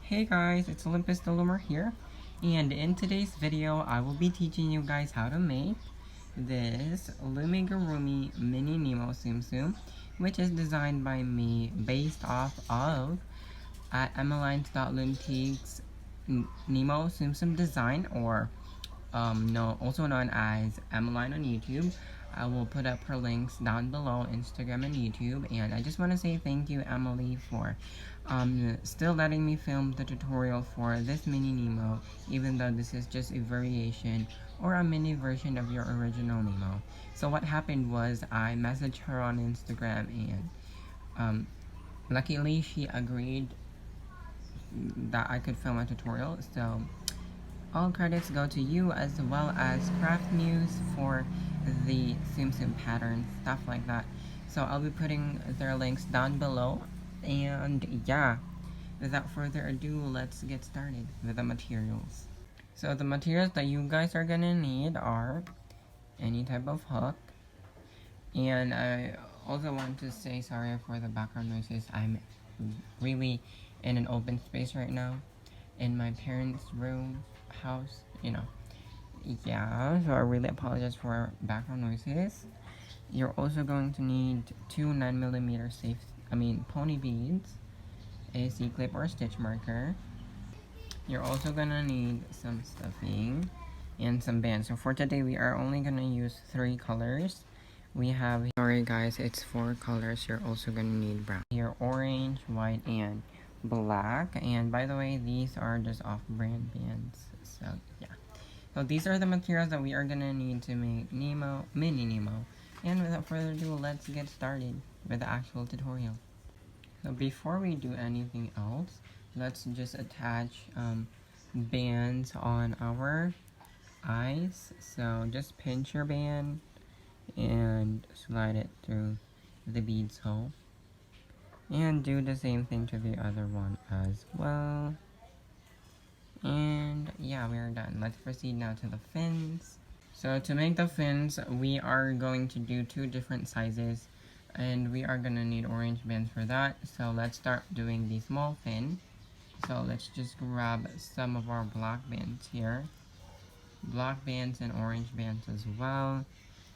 Hey guys, it's Olympus the Loomer here, and in today's video I will be teaching you guys how to make this Loomigurumi mini Nemo Tsum Tsum, which is designed by me based off of Emiline's.loomteague's Nemo Tsum Tsum design, or also known as Emiline on YouTube. I will put up her links down below, Instagram and YouTube, and I just want to say thank you, Emily, for still letting me film the tutorial for this mini Nemo, even though this is just a variation or a mini version of your original Nemo. So what happened was I messaged her on Instagram, and luckily she agreed that I could film a tutorial, so all credits go to you, as well as CraftMuse for the Tsum Tsum patterns, stuff like that. So I'll be putting their links down below, and yeah, without further ado, let's get started with the materials. So the materials that you guys are gonna need are any type of hook, and I also want to say sorry for the background noises. I'm really in an open space right now, in my parents' room, house, yeah, so I really apologize for background noises. You're also going to need two 9mm pony beads, a C-clip or stitch marker. You're also gonna need some stuffing and some bands. So for today we are only gonna use 3 colors. We have, sorry guys, it's 4 colors. You're also gonna need brown here, orange, white, and black. And by the way, these are just off-brand bands, so yeah. So these are the materials that we are gonna need to make mini Nemo. And without further ado, let's get started with the actual tutorial. So before we do anything else, let's just attach bands on our eyes. So just pinch your band and slide it through the beads hole. And do the same thing to the other one as well. And yeah, we're done. Let's proceed now to the fins. So to make the fins, we are going to do 2 different sizes, and we are gonna need orange bands for that. So let's start doing the small fin. So let's just grab some of our black bands here. Black bands and orange bands as well.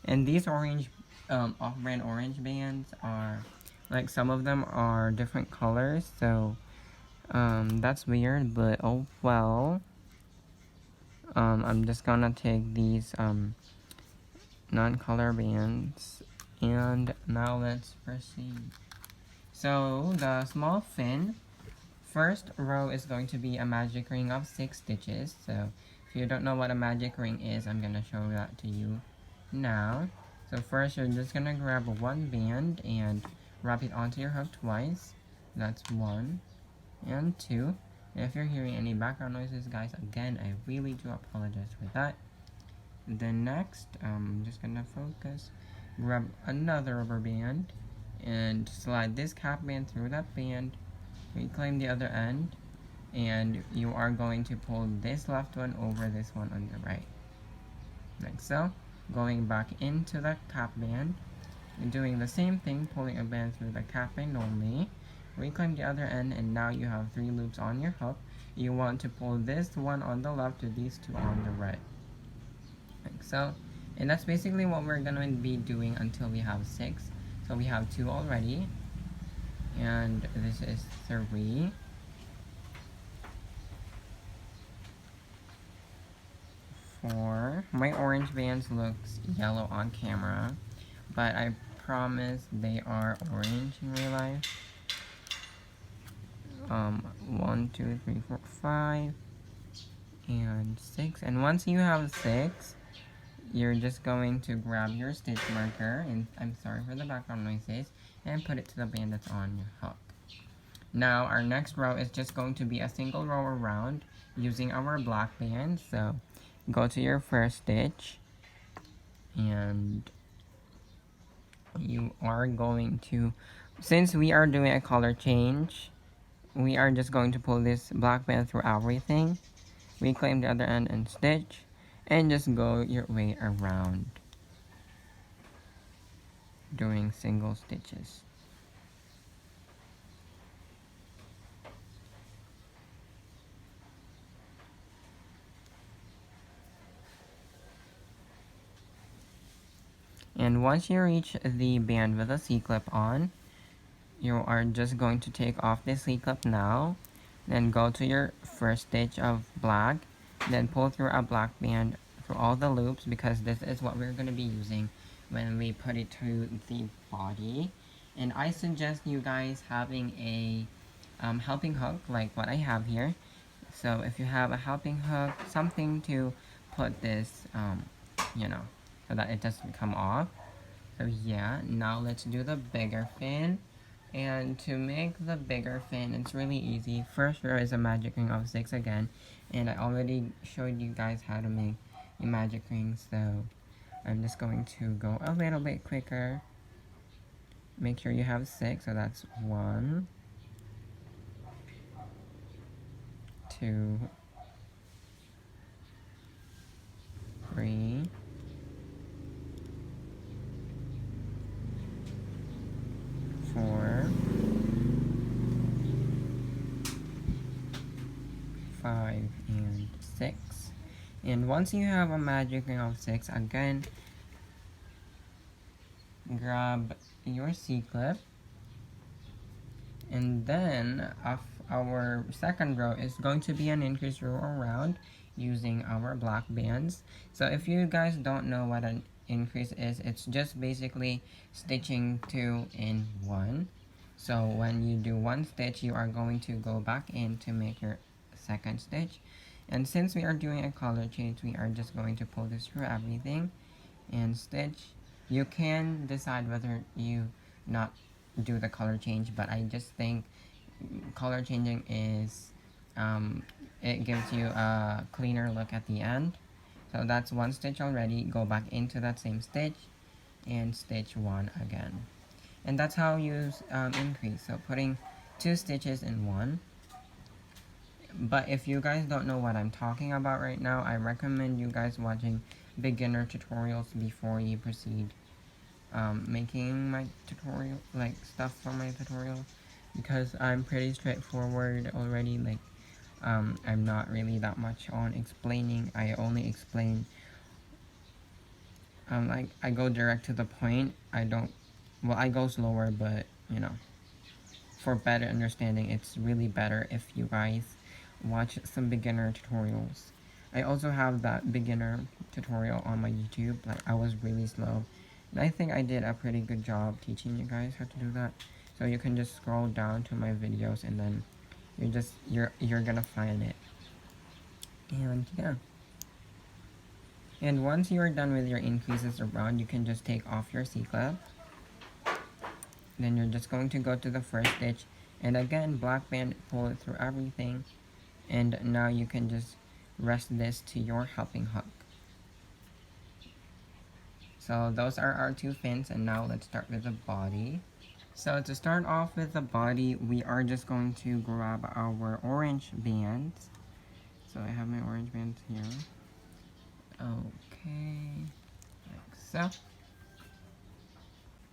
And these orange, off-brand orange bands are, like, some of them are different colors, so that's weird, but oh well. I'm just gonna take these non-color bands, and now let's proceed. So the small fin, first row is going to be a magic ring of 6 stitches. So if you don't know what a magic ring is, I'm gonna show that to you now. So first you're just gonna grab 1 band and wrap it onto your hook twice. That's 1 and 2. If you're hearing any background noises, guys, again, I really do apologize for that. Then next, I'm just gonna focus. Grab another rubber band and slide this cap band through that band. Reclaim the other end, and you are going to pull this left one over this one on the right. Like so. Going back into the cap band, and doing the same thing, pulling a band through the cap band only. Reclaim the other end, and now you have 3 loops on your hook. You want to pull this one on the left to these 2 on the right. Like so. And that's basically what we're gonna be doing until we have 6. So we have 2 already, and this is 3, 4. My orange bands looks yellow on camera, but I promise they are orange in real life. 1, 2, 3, 4, 5, and 6. And once you have 6, you're just going to grab your stitch marker, and I'm sorry for the background noises, and put it to the band that's on your hook. Now our next row is just going to be a single row around using our black band. So go to your first stitch, and you are going to, since we are doing a color change, we are just going to pull this black band through everything. Reclaim the other end and stitch, and just go your way around doing single stitches. And once you reach the band with a C-clip on, you are just going to take off the C-clip now, then go to your first stitch of black, then pull through a black band through all the loops, because this is what we're going to be using when we put it to the body. And I suggest you guys having a helping hook like what I have here. So if you have a helping hook, something to put this, you know, so that it doesn't come off. So yeah, now let's do the bigger fin. And to make the bigger fin, it's really easy. First row is a magic ring of 6 again, and I already showed you guys how to make a magic ring, so I'm just going to go a little bit quicker. Make sure you have 6, so that's 1, 2, 3, 4, 5, and 6. And once you have a magic ring of 6, again, grab your C-clip, and then our second row is going to be an increase row around using our black bands. So if you guys don't know what an increase is, it's just basically stitching 2 in 1. So when you do 1 stitch, you are going to go back in to make your second stitch. And since we are doing a color change, we are just going to pull this through everything and stitch. You can decide whether you not do the color change, but I just think color changing is it gives you a cleaner look at the end. So that's 1 stitch already. Go back into that same stitch and stitch 1 again, and that's how you increase. So putting 2 stitches in 1. But if you guys don't know what I'm talking about right now, I recommend you guys watching beginner tutorials before you proceed making my tutorial, like stuff for my tutorial, because I'm pretty straightforward already. Like I'm not really that much on explaining. I only explain like I go direct to the point. I don't, well, I go slower, but you know, for better understanding, it's really better if you guys watch some beginner tutorials. I also have that beginner tutorial on my YouTube. Like I was really slow, and I think I did a pretty good job teaching you guys how to do that. So you can just scroll down to my videos, and then you're gonna find it. And yeah. And once you are done with your increases around, you can just take off your C-clip. Then you're just going to go to the first stitch, and again, black band, pull it through everything. And now you can just rest this to your helping hook. So those are our 2 fins, and now let's start with the body. So to start off with the body, we are just going to grab our orange bands. So I have my orange bands here. Okay, like so.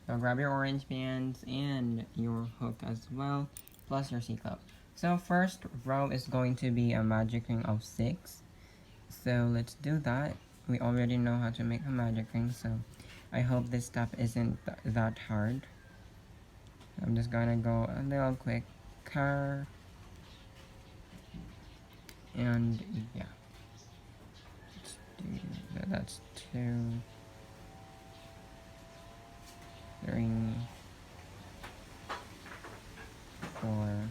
So grab your orange bands and your hook as well, plus your C-cup. So first row is going to be a magic ring of 6. So let's do that. We already know how to make a magic ring, so I hope this step isn't that hard. I'm just gonna go a little quicker. And yeah. Let's do that. That's 2, 3, 4,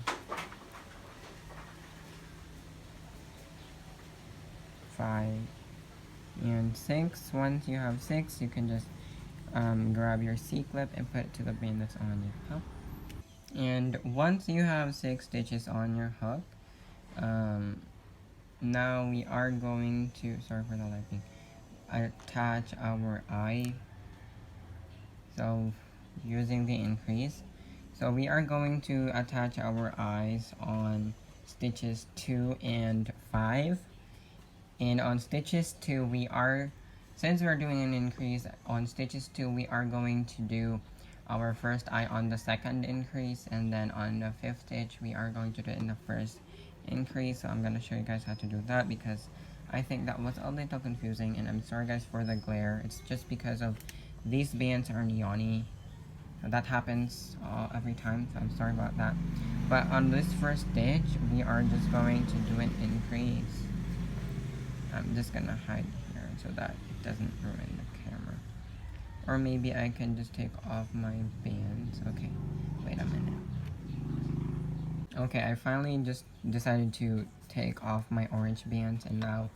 5, and 6. Once you have 6, you can just grab your C-clip and put it to the band that's on your hook. And once you have 6 stitches on your hook, now we are going to, sorry for the lighting, attach our eye. So using the increase, so we are going to attach our eyes on stitches 2 and 5. And on stitches 2, we are, since we're doing an increase, on stitches 2 we are going to do our first eye on the second increase, and then on the 5th stitch we are going to do it in the first increase. So I'm going to show you guys how to do that, because I think that was a little confusing, and I'm sorry guys for the glare. It's just because of these bands are neon-y. That happens every time, so I'm sorry about that. But on this first stitch, we are just going to do an increase. I'm just gonna hide here so that it doesn't ruin the camera. Or maybe I can just take off my bands. Okay, wait a minute. Okay, I finally just decided to take off my orange bands, and now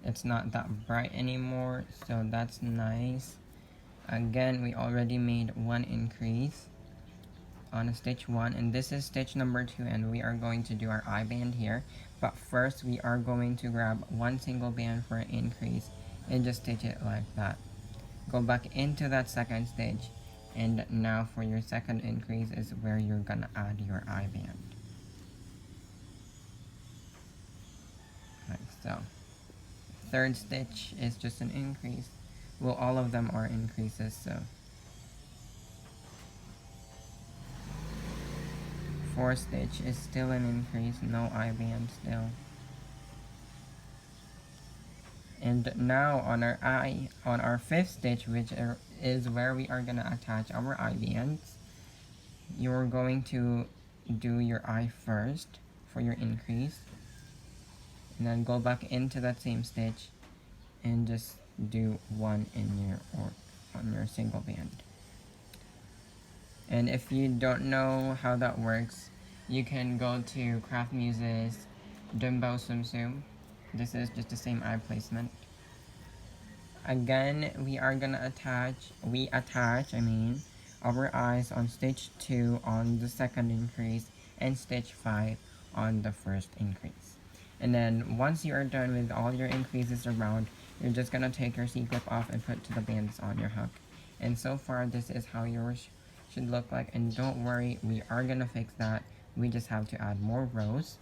it's not that bright anymore, so that's nice. Again, we already made one increase on stitch 1, and this is stitch number 2, and we are going to do our eye band here. But first, we are going to grab one single band for an increase and just stitch it like that. Go back into that second stitch, and now for your second increase is where you're gonna add your eye band. Like so. Third stitch is just an increase. Well, all of them are increases, so. Fourth stitch is still an increase, no eye band still. And now on our fifth stitch, which is where we are gonna attach our eye bands, you're going to do your eye first for your increase, and then go back into that same stitch and just do one on your single band. And if you don't know how that works, you can go to CraftMuse's Nemo Tsum Tsum. This is just the same eye placement. Again, we attach our eyes on stitch 2 on the second increase and stitch 5 on the first increase. And then once you are done with all your increases around, you're just gonna take your C-clip off and put the bands on your hook. And so far, this is how yours should look like, and don't worry, we are gonna fix that. We just have to add more rows.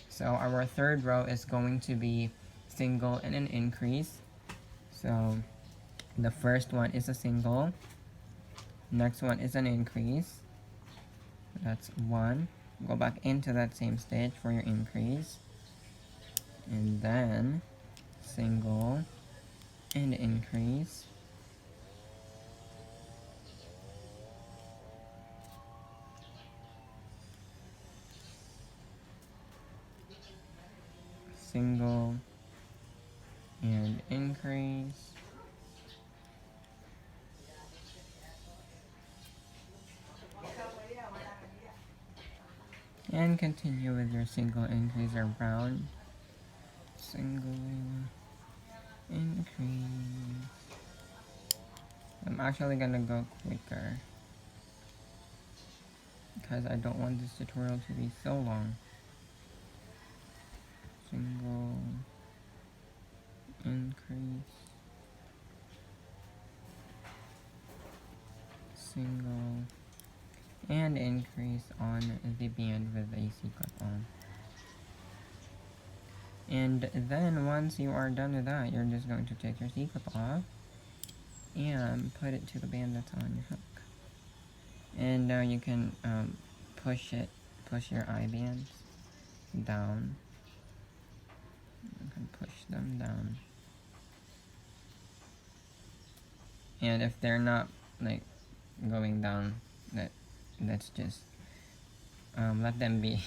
So our third row is going to be single and an increase. So the first one is a single, next one is an increase. That's 1. Go back into that same stitch for your increase, and then single and increase. Single and increase. And continue with your single increase around. Single increase. I'm actually gonna go quicker because I don't want this tutorial to be so long. Single increase, single and increase on the band with a C-clip on. And then once you are done with that, you're just going to take your C-clip off and put it to the band that's on your hook. And now you can push your eye bands down. You can push them down. And if they're not like going down, let's just let them be.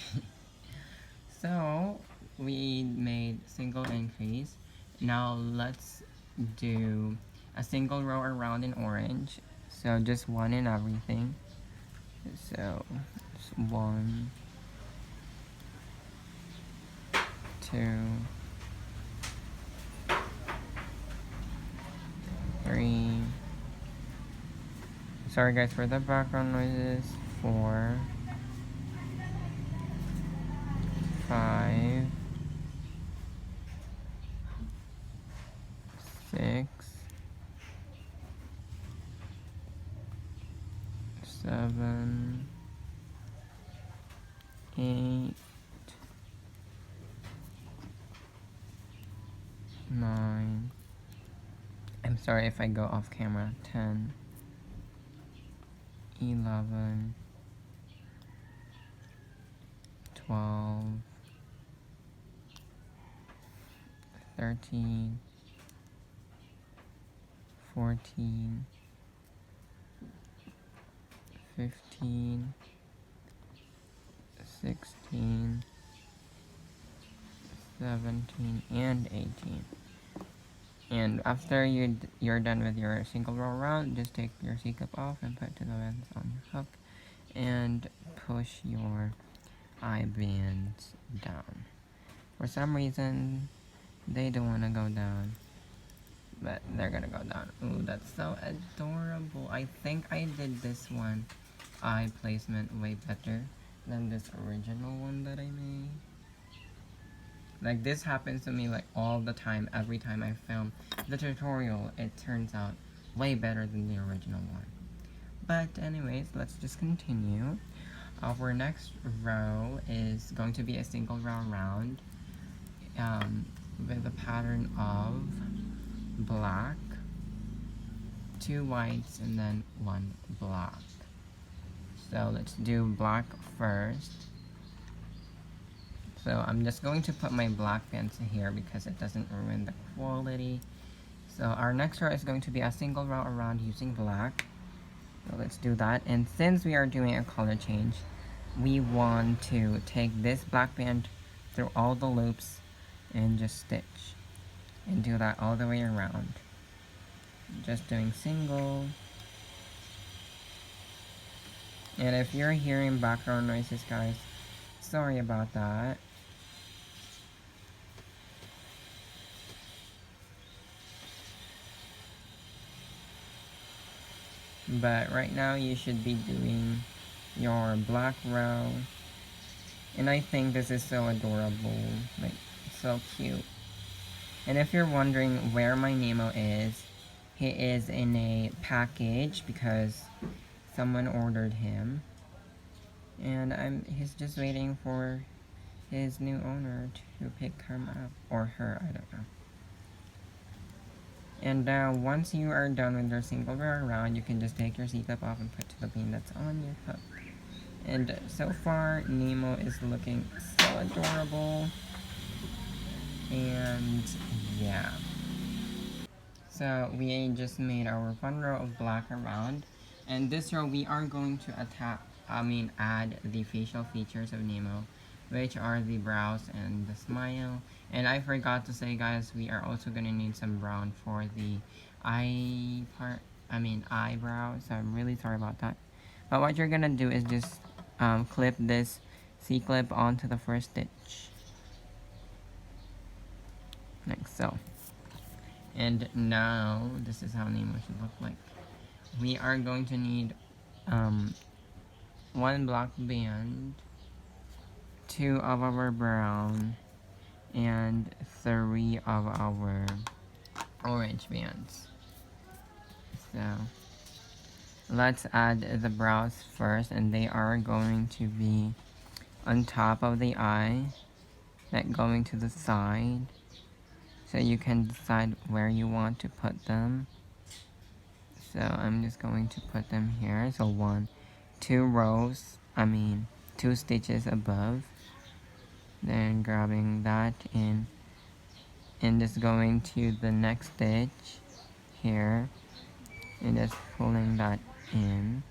So we made single increase. Now let's do a single row around in orange. So just one in everything. So it's 1, 2, 3. Sorry guys for the background noises. 4, 5, 6, 7, 8, 9. I'm sorry if I go off camera. 10, 11, 12, 13, 14, 15, 16, 17, and 18. And after you're done with your single row round, just take your C-cup off and put to the ends on your hook and push your eye bands down. For some reason, they don't want to go down, but they're gonna go down. Ooh, that's so adorable. I think I did this one eye placement way better than this original one that I made. Like, this happens to me like all the time. Every time I film the tutorial, it turns out way better than the original one. But anyways, let's just continue. Our next row is going to be a single row round with a pattern of black, 2 whites, and then 1 black. So let's do black first. So I'm just going to put my black bands here because it doesn't ruin the quality. So our next row is going to be a single row around using black. So let's do that. And since we are doing a color change, we want to take this black band through all the loops and just stitch. And do that all the way around. Just doing single. And if you're hearing background noises, guys, sorry about that. But right now you should be doing your black row. And I think this is so adorable, like so cute. And if you're wondering where my Nemo is, he is in a package because someone ordered him. And he's just waiting for his new owner to pick him up, or her, I don't know. And now, once you are done with your single row around, you can just take your C-cup off and put to the bean that's on your hook. And so far, Nemo is looking so adorable. And yeah. So we just made our one row of black around. And this row, we are going to add the facial features of Nemo, which are the brows and the smile. And I forgot to say, guys, we are also gonna need some brown for the eyebrow. So I'm really sorry about that. But what you're gonna do is just clip this C-clip onto the first stitch, like so. And now this is how Nemo should look like. We are going to need 1 black band, 2 of our brown, and 3 of our orange bands. So let's add the brows first, and they are going to be on top of the eye, like going to the side, so you can decide where you want to put them. So I'm just going to put them here. So 2 stitches above, then grabbing that in and just going to the next stitch here and just pulling that in.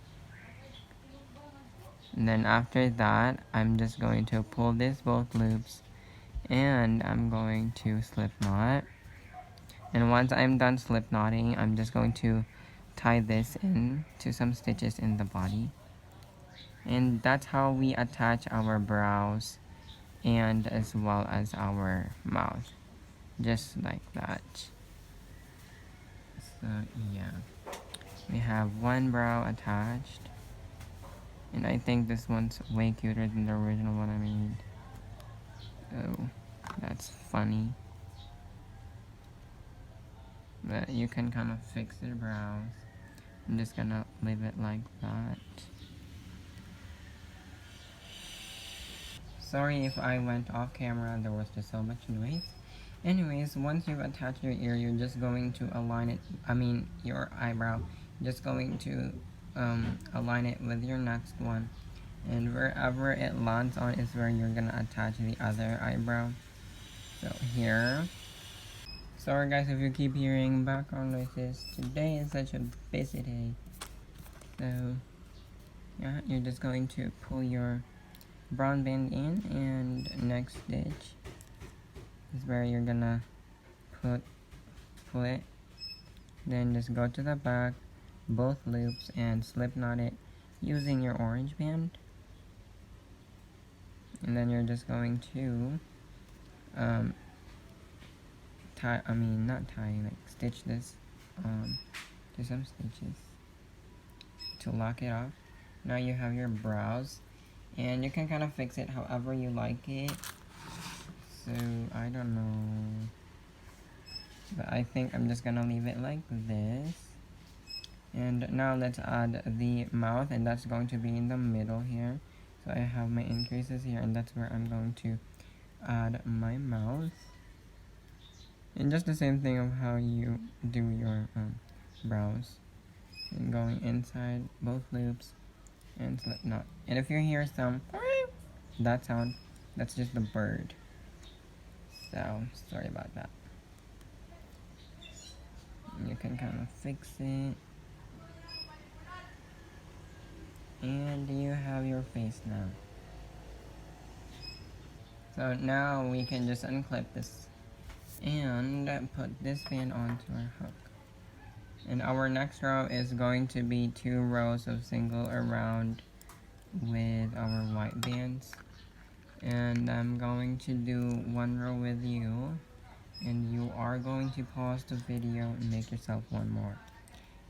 And then after that, I'm just going to pull this both loops and I'm going to slip knot. And once I'm done slip knotting, I'm just going to tie this in to some stitches in the body. And that's how we attach our brows and as well as our mouth, just like that. So yeah, we have 1 brow attached, and I think this one's way cuter than the original one I made. Oh, that's funny. But you can kind of fix your brows. I'm just gonna leave it like that. Sorry if I went off camera, there was just so much noise. Anyways, once you've attached your ear, you're just going to align it, your eyebrow, just going to align it with your next one. And wherever it lands on is where you're gonna attach the other eyebrow. So here. Sorry guys if you keep hearing background noises. Today is such a busy day. So Yeah, you're just going to pull your brown band in, and next stitch is where you're gonna pull it. Then just go to the back, both loops, and slip knot it using your orange band. And then you're just going to stitch this to some stitches to lock it off. Now you have your brows, and you can kind of fix it however you like it. So I don't know, but I think I'm just gonna leave it like this. And now let's add the mouth, and that's going to be in the middle here. So I have my increases here, and that's where I'm going to add my mouth. And just the same thing of how you do your brows. And going inside both loops and slip knot. And if you hear some that sound, that's just the bird. So sorry about that. And you can kind of fix it. And you have your face now. So now we can just unclip this and put this band onto our hook. And our next row is going to be 2 rows of single around with our white bands. And I'm going to do 1 row with you, and you are going to pause the video and make yourself 1 more.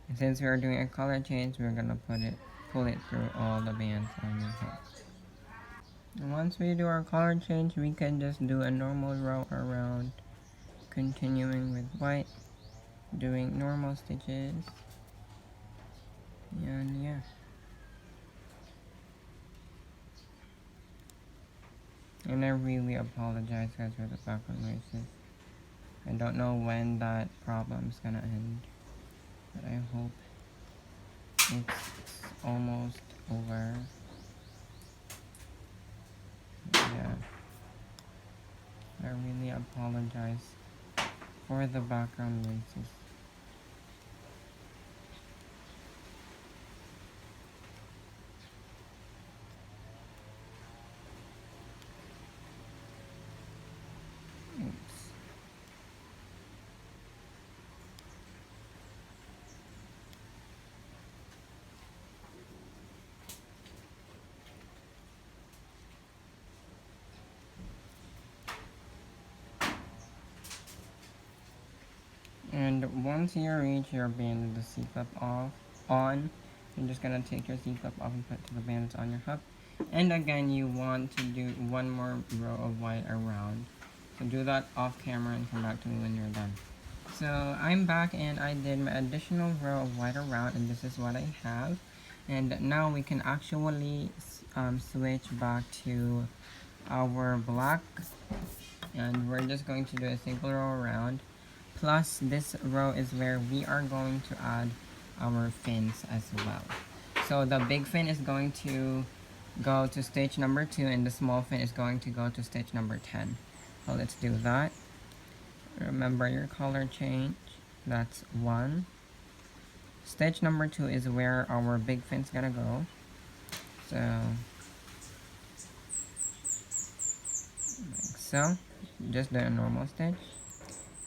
And since we are doing a color change, we're gonna pull it through all the bands on your hook. And once we do our color change, we can just do a normal row around, continuing with white, doing normal stitches, and yeah. And I really apologize guys for the background noises. I don't know when that problem's gonna end, but I hope it's almost over. Yeah, I really apologize for the background noises. Oops. And once you reach your band with the C-clip on, you're just gonna take your C-clip off and put to the bands on your hook. And again, you want to do 1 more row of white around. So do that off camera and come back to me when you're done. So I'm back, and I did my additional row of white around, and this is what I have. And now we can actually switch back to our black, and we're just going to do a single row around. Plus this row is where we are going to add our fins as well. So the big fin is going to go to stitch number 2, and the small fin is going to go to stitch number 10. So let's do that. Remember your color change. That's 1. Stitch number 2 is where our big fin's gonna go. So like so. Just do a normal stitch.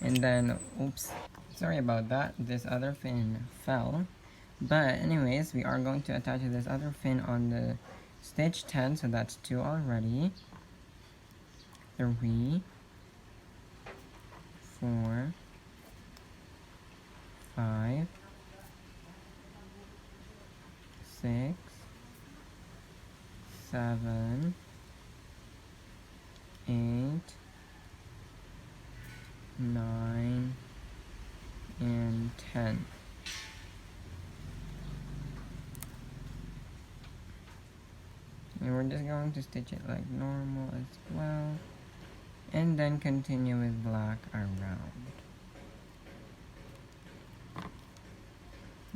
And then, oops, sorry about that, this other fin fell. But anyways, we are going to attach this other fin on the stitch 10, so that's 2 already. 3, 4, 5, 6, 7, 8, 9, and 10. And we're just going to stitch it like normal as well, and then continue with black around.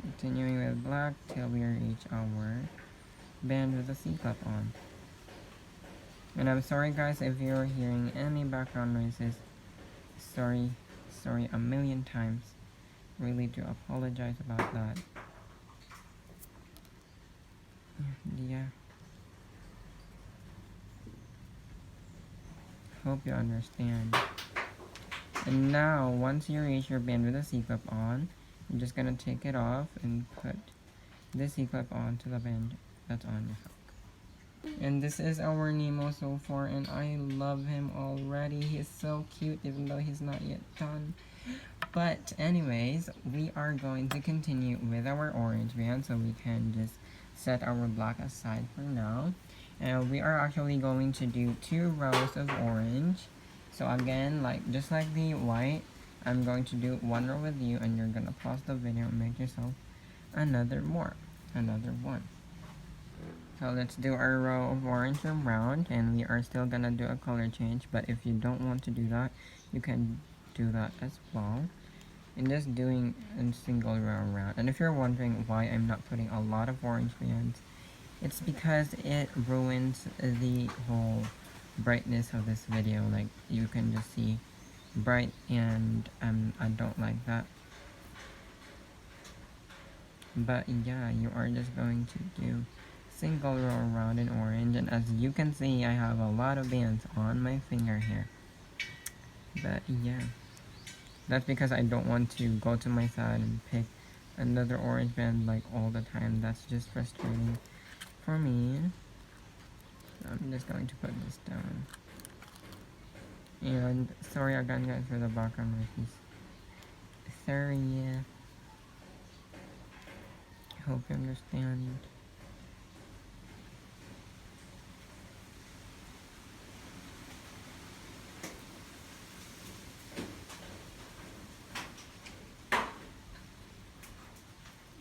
Continuing with black till we reach our band with the C-cup on. And I'm sorry guys if you're hearing any background noises. Sorry a million times. Really do apologize about that. Yeah. Hope you understand. And now, once you reach your band with the C-clip on, you're just gonna take it off and put the C-clip onto the band that's on your hook. And this is our Nemo so far, and I love him already. He's so cute, even though he's not yet done. But anyways, we are going to continue with our orange band, so we can just set our black aside for now. And we are actually going to do 2 rows of orange. So again, just like the white, I'm going to do 1 row with you, and you're gonna pause the video and make yourself another one. So let's do our row of orange around, and we are still gonna do a color change, but if you don't want to do that, you can do that as well. And just doing a single row around. And if you're wondering why I'm not putting a lot of orange bands, it's because it ruins the whole brightness of this video. Like, you can just see bright, and I don't like that. But yeah, you are just going to do single row around in orange, and as you can see, I have a lot of bands on my finger here. But yeah, that's because I don't want to go to my side and pick another orange band like all the time. That's just frustrating for me. So I'm just going to put this down. And sorry again guys for the background noises. Sorry, yeah. Hope you understand.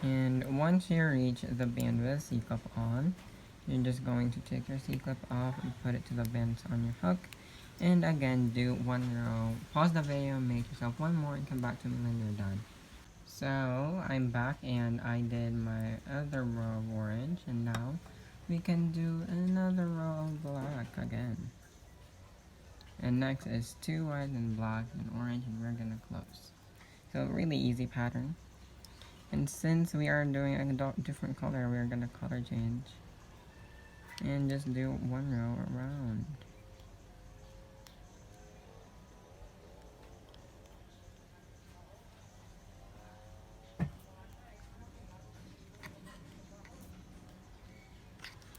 And once you reach the band with C-clip on, you're just going to take your C-clip off and put it to the bands on your hook. And again, do 1 row. Pause the video, make yourself 1 more, and come back to me when you're done. So, I'm back, and I did my other row of orange, and now we can do another row of black again. And next is 2 white and black and orange, and we're gonna close. So, really easy pattern. And since we are doing a different color, we're gonna color change. And just do 1 row around.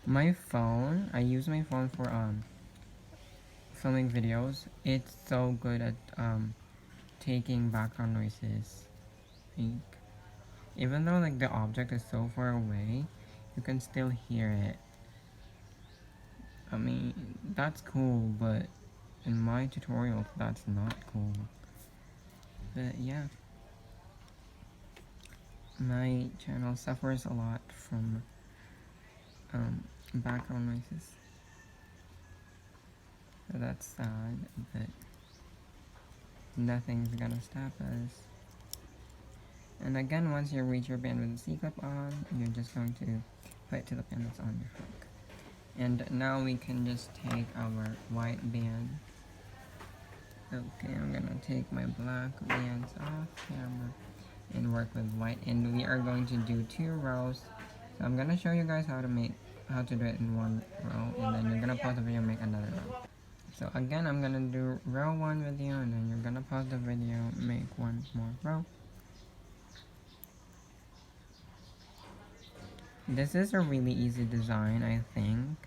My phone, I use my phone for filming videos. It's so good at taking background noises. Even though like the object is so far away, you can still hear it. I mean, that's cool, but in my tutorials, that's not cool. But yeah, my channel suffers a lot from background noises. So that's sad, but nothing's gonna stop us. And again, once you reach your band with the C-clip on, you're just going to put it to the band that's on your hook. And now we can just take our white band. Okay, I'm gonna take my black bands off camera and work with white. And we are going to do 2 rows. So I'm gonna show you guys how to do it in 1 row, and then you're gonna pause the video and make another row. So again, I'm gonna do row 1 with you, and then you're gonna pause the video, make 1 more row. This is a really easy design, I think.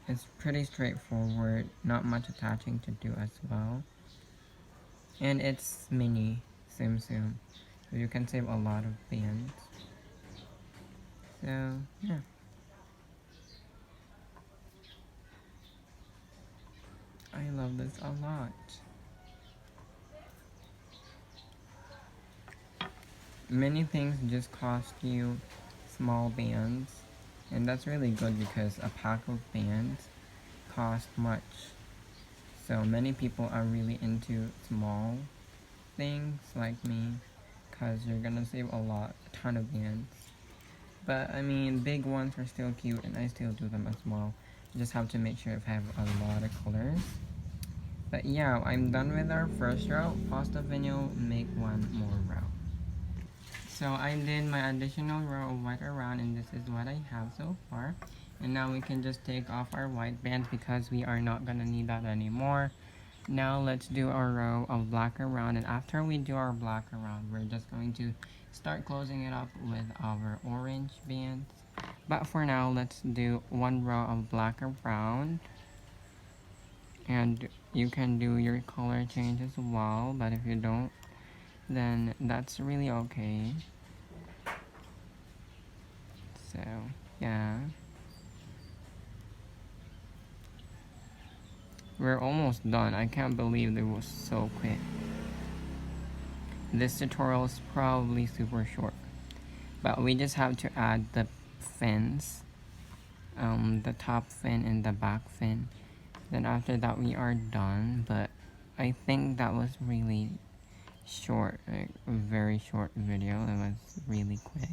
It's pretty straightforward, not much attaching to do as well. And it's mini Tsum Tsum, so you can save a lot of bands. So, yeah. I love this a lot. Many things just cost you small bands, and that's really good because a pack of bands cost much. So many people are really into small things like me, because you're gonna save a ton of bands. But I mean, big ones are still cute, and I still do them as well. You just have to make sure if I have a lot of colors. But yeah, I'm done with our first row. Pause the video, make 1 more row. So I did my additional row of white around, and this is what I have so far. And now we can just take off our white bands because we are not gonna need that anymore. Now let's do our row of black around, and after we do our black around, we're just going to start closing it up with our orange bands. But for now, let's do one row of black around, and you can do your color change as well, but if you don't, then that's really okay. So yeah, we're almost done. I can't believe it was so quick. This tutorial is probably super short, but we just have to add the fins, the top fin and the back fin. Then after that we are done. But I think that was really short, like a very short video. It was really quick,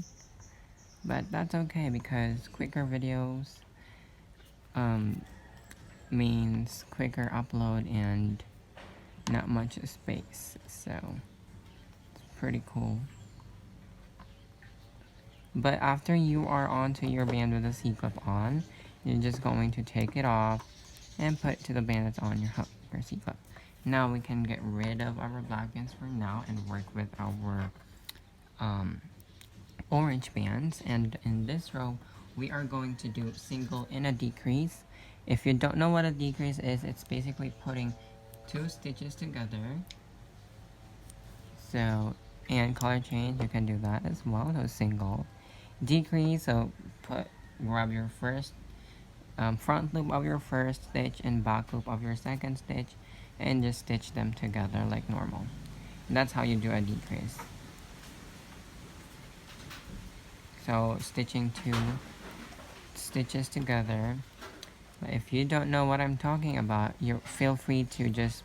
but that's okay because quicker videos means quicker upload and not much space, so it's pretty cool. But after you are onto your band with a C-clip on, you're just going to take it off and put it to the band that's on your hook, your C-clip. Now we can get rid of our black bands for now and work with our orange bands. And in this row, we are going to do single and a decrease. If you don't know what a decrease is, it's basically putting 2 stitches together. So, and color change, you can do that as well. So single, decrease. So grab your first front loop of your first stitch and back loop of your second stitch, and just stitch them together like normal. And that's how you do a decrease. So stitching 2 stitches together. But if you don't know what I'm talking about, you feel free to just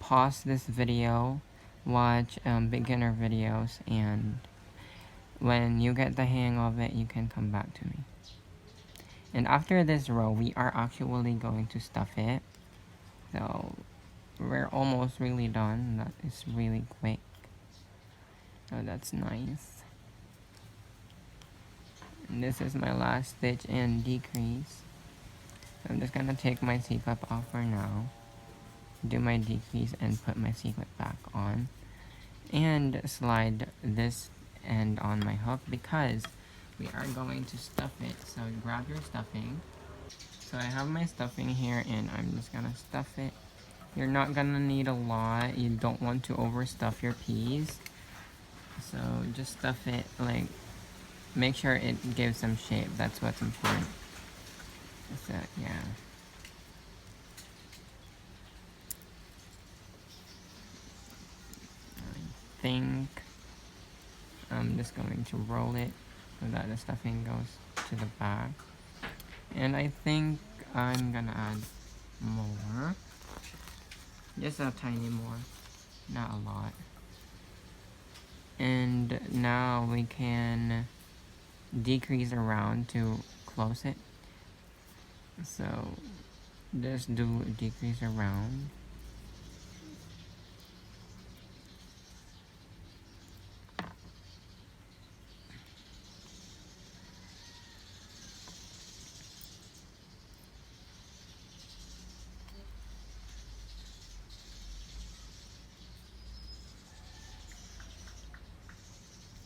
pause this video, watch beginner videos, and when you get the hang of it, you can come back to me. And after this row, we are actually going to stuff it. So we're almost really done. That is really quick. Oh, that's nice. And this is my last stitch and decrease. So I'm just gonna take my C-clip off for now, do my decrease, and put my C-clip back on, and slide this end on my hook because we are going to stuff it. So grab your stuffing. So I have my stuffing here, and I'm just gonna stuff it. You're not gonna need a lot. You don't want to overstuff your piece. So just stuff it, like, make sure it gives some shape. That's what's important. So yeah. I think I'm just going to roll it so that the stuffing goes to the back. And I think I'm gonna add more. Just a tiny more, not a lot. And now we can decrease around to close it. So just do a decrease around.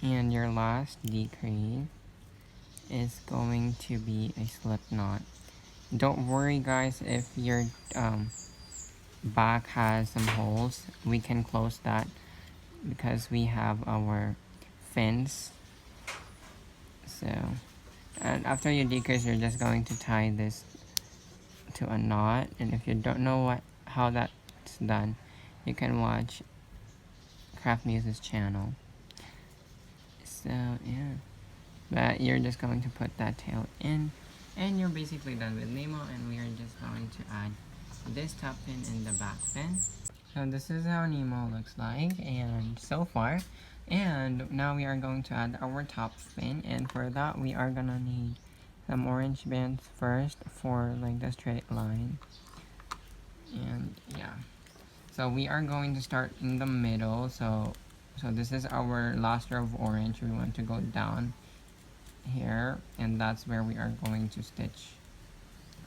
And your last decrease is going to be a slip knot. Don't worry guys if your back has some holes. We can close that because we have our fins. So, and after you decrease, you're just going to tie this to a knot. And if you don't know how that's done, you can watch CraftMuse's channel. So yeah, but you're just going to put that tail in, and you're basically done with Nemo. And we are just going to add this top fin and the back fin. So this is how Nemo looks like, and so far. And now we are going to add our top fin, and for that we are gonna need some orange bands first for like the straight line. And yeah, so we are going to start in the middle. So So this is our last row of orange. We want to go down here, and that's where we are going to stitch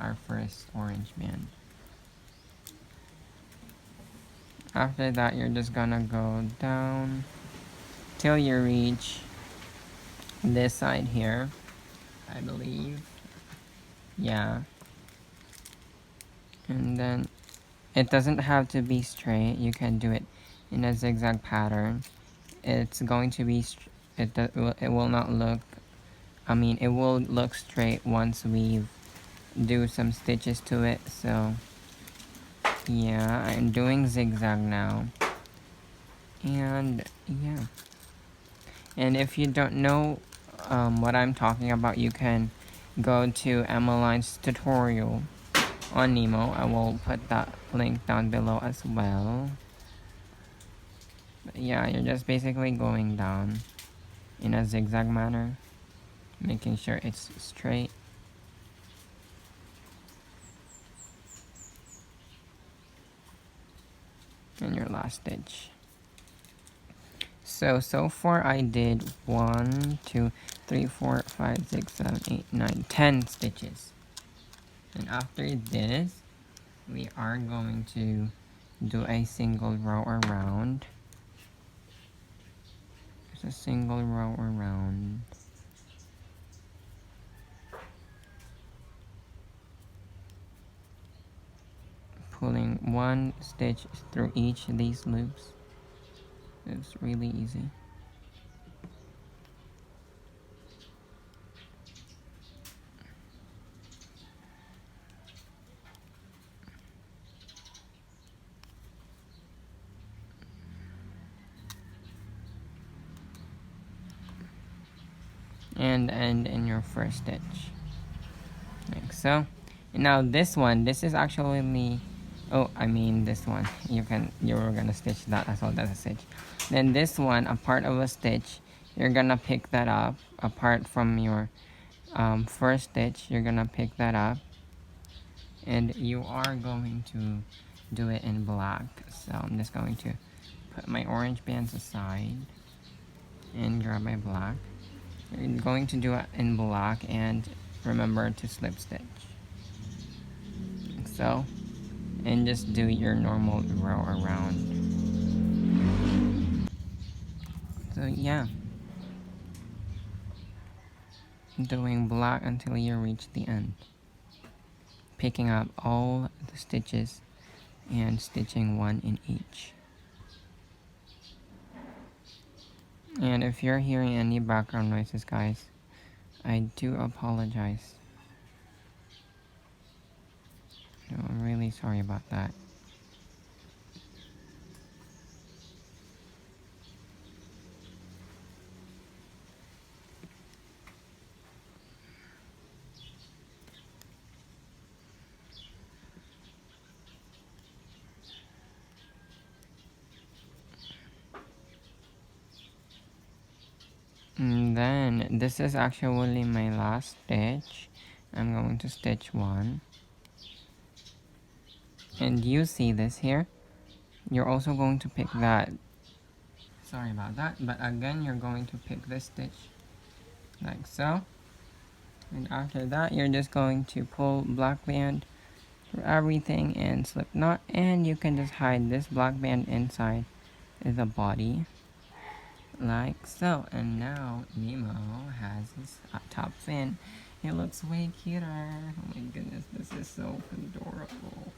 our first orange band. After that, you're just gonna go down till you reach this side here, I believe. Yeah. And then it doesn't have to be straight. You can do it in a zigzag pattern. It's going to be it will not look, I mean, it will look straight once we do some stitches to it. So yeah, I'm doing zigzag now. And yeah, and if you don't know what I'm talking about, you can go to Emiline's tutorial on Nemo. I will put that link down below as well. But yeah, you're just basically going down in a zigzag manner, making sure it's straight. And your last stitch. So far I did 1, 2, 3, 4, 5, 6, 7, 8, 9, 10 stitches. And after this, we are going to do a single row around. Just a single row around. Pulling one stitch through each of these loops. It's really easy. And end in your first stitch, like so. And now this one, this is actually, oh, I mean this one, you're gonna stitch that as well. That's a stitch. Then this one, a part of a stitch, you're gonna pick that up apart from your first stitch. You're gonna pick that up, and you are going to do it in black. So I'm just going to put my orange bands aside and grab my black. You're going to do it in black, and remember to slip stitch, like so, and just do your normal row around. So yeah, doing black until you reach the end, picking up all the stitches and stitching one in each. And if you're hearing any background noises, guys, I do apologize. So I'm really sorry about that. And then this is actually my last stitch. I'm going to stitch one. And you see this here? You're also going to pick that. Sorry about that, but again, you're going to pick this stitch like so. And after that, you're just going to pull black band through everything and slip knot, and you can just hide this black band inside the body like so. And now Nemo has his top fin. He looks way cuter. Oh my goodness, this is so adorable.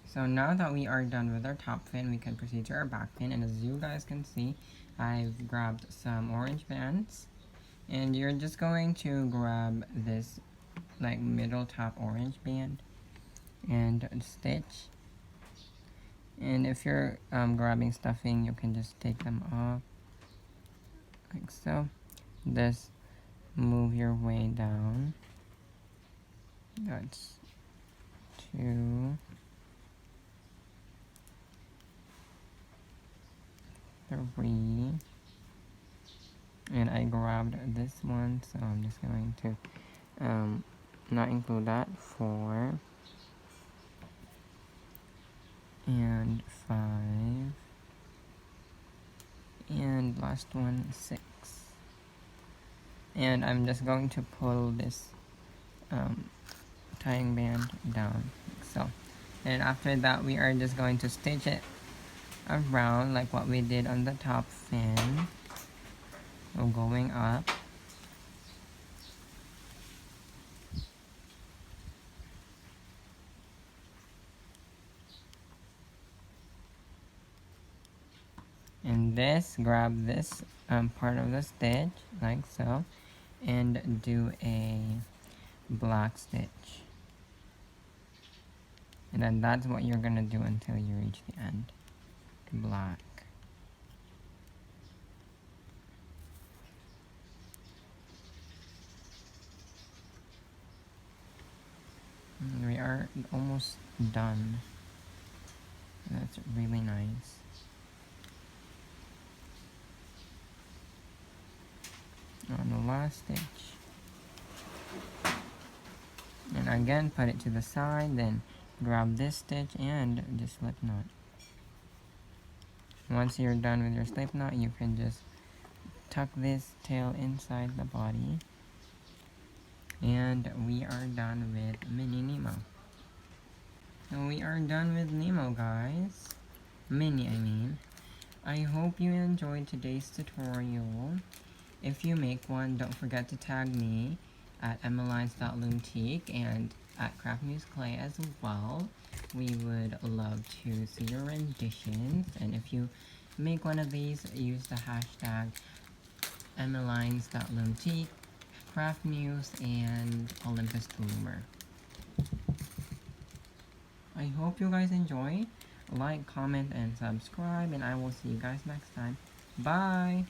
So now that we are done with our top fin, we can proceed to our back fin. And as you guys can see, I've grabbed some orange bands, and you're just going to grab this like middle top orange band and stitch. And if you're grabbing stuffing, you can just take them off like so. Just move your way down. That's 2, 3, and I grabbed this one, so I'm just going to not include that. 4 and 5 last one 6. And I'm just going to pull this tying band down like so. And after that, we are just going to stitch it around like what we did on the top fin. So going up. And this, grab this part of the stitch like so, and do a black stitch. And then that's what you're gonna do until you reach the end. Black. And we are almost done. That's really nice. On the last stitch. And again, put it to the side, then grab this stitch and just slip knot. Once you're done with your slip knot, you can just tuck this tail inside the body. And we are done with Mini Nemo. So we are done with Nemo, guys. Mini, I mean. I hope you enjoyed today's tutorial. If you make one, don't forget to tag me at emilines.loomteak and at CraftMuse Clay as well. We would love to see your renditions, and if you make one of these, use the hashtag emilines.loomteak, CraftMuse, and Olympus Loomer. I hope you guys enjoy. Like, comment, and subscribe, and I will see you guys next time. Bye!